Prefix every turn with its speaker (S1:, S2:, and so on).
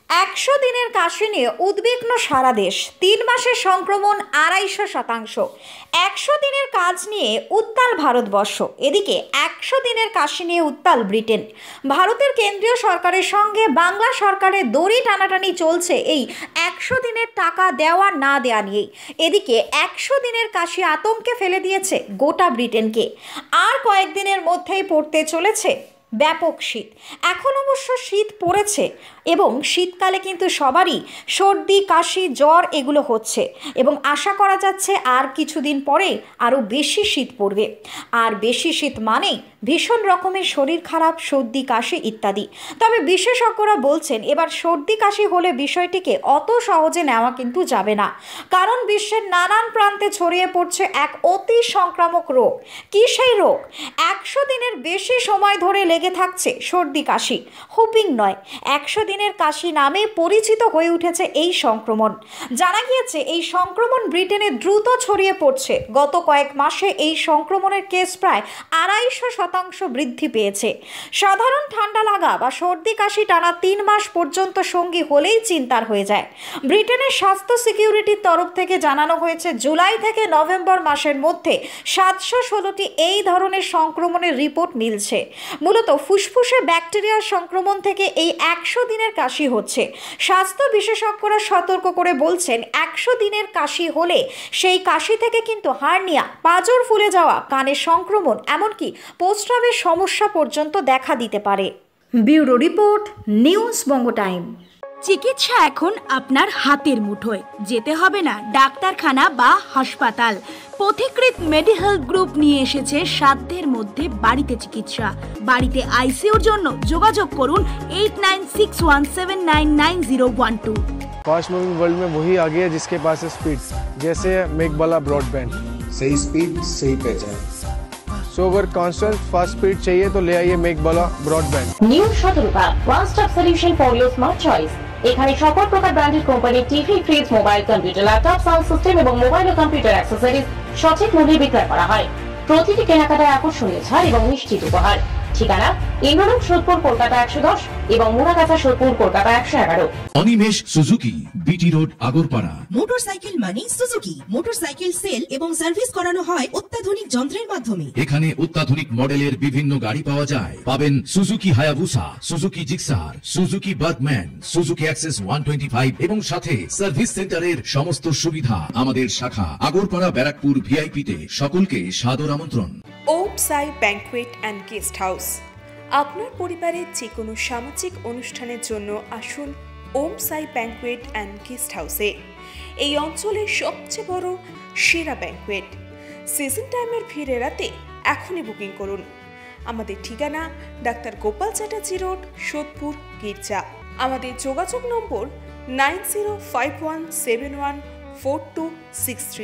S1: 100 দিনের কাশি নিয়ে উদ্বিগ্ন সারা দেশ। 3 মাসের সংক্রমণ 250%। 100 দিনের কাজ নিয়ে উত্তাল ভারতবর্ষ। এদিকে 100 দিনের কাশি নিয়ে উত্তাল ব্রিটেন। ভারতের কেন্দ্রীয় সরকারের সঙ্গে বাংলা সরকারের দড়ি টানাটানি চলছে এই 100 দিনের টাকা দেওয়া না দেওয়া নিয়েই। এদিকে 100 দিনের কাশি আতঙ্কে ফেলে দিয়েছে গোটা ব্রিটেনকে। আর কয়েকদিনের মধ্যেই পড়তে চলেছে ব্যাপক শীত। এখন অবশ্য শীত পড়েছে এবং শীতকালে কিন্তু সবারই সর্দি, কাশি, জ্বর এগুলো হচ্ছে এবং আশা করা যাচ্ছে আর কিছুদিন পরে আরও বেশি শীত পড়বে। আর বেশি শীত মানেই ভীষণ রকমের শরীর খারাপ, সর্দি, কাশি ইত্যাদি। তবে বিশেষজ্ঞরা বলছেন এবার সর্দি কাশি হলে বিষয়টিকে অত সহজে নেওয়া কিন্তু যাবে না, কারণ বিশ্বের নানান প্রান্তে ছড়িয়ে পড়ছে এক অতি সংক্রামক রোগ। কী সেই রোগ? 100 দিনের বেশি সময় ধরে লেগে থাকছে সর্দি কাশি। হুপিং নয়, 100 দিনের কাশি নামে পরিচিত হয়ে উঠেছে এই সংক্রমণ। জানা গিয়েছে এই সংক্রমণ ব্রিটেনে দ্রুত ছড়িয়ে পড়ছে। গত কয়েক মাসে এই সংক্রমণের কেস প্রায় 250% বৃদ্ধি পেয়েছে। সাধারণ ঠান্ডা লাগা বা সর্দি কাশি টানা 3 মাস পর্যন্ত সঙ্গী হলেই চিন্তার হয়ে যায়। ব্রিটেনের স্বাস্থ্য সিকিউরিটির তরফ থেকে জানানো হয়েছে জুলাই থেকে নভেম্বর মাসের মধ্যে 716টি এই ধরনের সংক্রমণের রিপোর্ট মিলছে। মূলত ফুসফুসে ব্যাকটেরিয়ার সংক্রমণ থেকে এই 100 দিনের কাশি হচ্ছে। স্বাস্থ্য বিশেষজ্ঞরা সতর্ক করে বলছেন 100 দিনের কাশি হলে সেই কাশি থেকে কিন্তু হার্নিয়া, পাঁজর ফুলে যাওয়া, কানের সংক্রমণ, এমনকি প্রস্রাবের সমস্যা পর্যন্ত দেখা দিতে পারে। ব্যুরো রিপোর্ট, নিউজ বঙ্গ টাইম।
S2: চিকিৎসা এখন আপনার হাতের মুঠোয়। যেতে হবে না ডাক্তারখানা বা হাসপাতাল। পথিকৃৎ মেডিহেলথ গ্রুপ নিয়ে এসেছে সাধ্যের মধ্যে বাড়িতে চিকিৎসা। বাড়িতে আইসিইউর জন্য যোগাযোগ করুন 8961799012।
S3: फास्ट मूविंग वर्ल्ड में वही आगे है जिसके पास है स्पीड, जैसे मेघबाला ब्रॉडबैंड।
S4: सही स्पीड, सही पहचान।
S3: सो अगर कांस्टेंट फास्ट स्पीड चाहिए तो ले आइए Meghbala broadband.
S5: New Shatarupa one stop solution for your smart choice. এখানে সকল প্রকার ব্র্যান্ডেড কোম্পানির TV, fridge, mobile, computer, laptop, sound system এবং মোবাইল ও কম্পিউটার অ্যাক্সেসরিজ সঠিক মূল্যে বিক্রয় করা হয়। প্রতিটি কেনাকাটায় আকর্ষণীয় ছাড় এবং নিশ্চিত উপহার। ঠিকানা ইন্দ্রনগর, সোদপুর, কলকাতা 110 এবং Muragachha, Sodepur, Kolkata 111।
S6: Animesh Suzuki, BT road, Agarpara.
S7: Motorcycle মানে সুজুকি। মোটরসাইকেল সেল এবং সার্ভিস করানো হয় অত্যাধুনিক যন্ত্রের মাধ্যমে।
S6: এখানে অত্যাধুনিক মডেলের বিভিন্ন গাড়ি পাওয়া যায়। পাবেন Suzuki Hayabusa, Suzuki Gixxer, Suzuki Bergman, Suzuki access 125 এবং সাথে সার্ভিস সেন্টারের সমস্ত সুবিধা। আমাদের শাখা আগরপাড়া, ব্যারাকপুর ভিআইপি তে। সকলকে সাদর আমন্ত্রণ।
S8: ওম সাই ব্যাংকুয়েট অ্যান্ড গেস্ট হাউস। আপনার পরিবারের যে কোনো সামাজিক অনুষ্ঠানের জন্য আসুন ওম সাই ব্যাংকুয়েট অ্যান্ড গেস্ট হাউসে। এই অঞ্চলের সবচেয়ে বড় সেরা ব্যাংকুয়েট। সিজন টাইমের ভিড় এড়াতে এখনই বুকিং করুন। আমাদের ঠিকানা ডাক্তার গোপাল চ্যাটার্জি রোড, সোদপুর, গির্জা। আমাদের যোগাযোগ নম্বর 9051714263।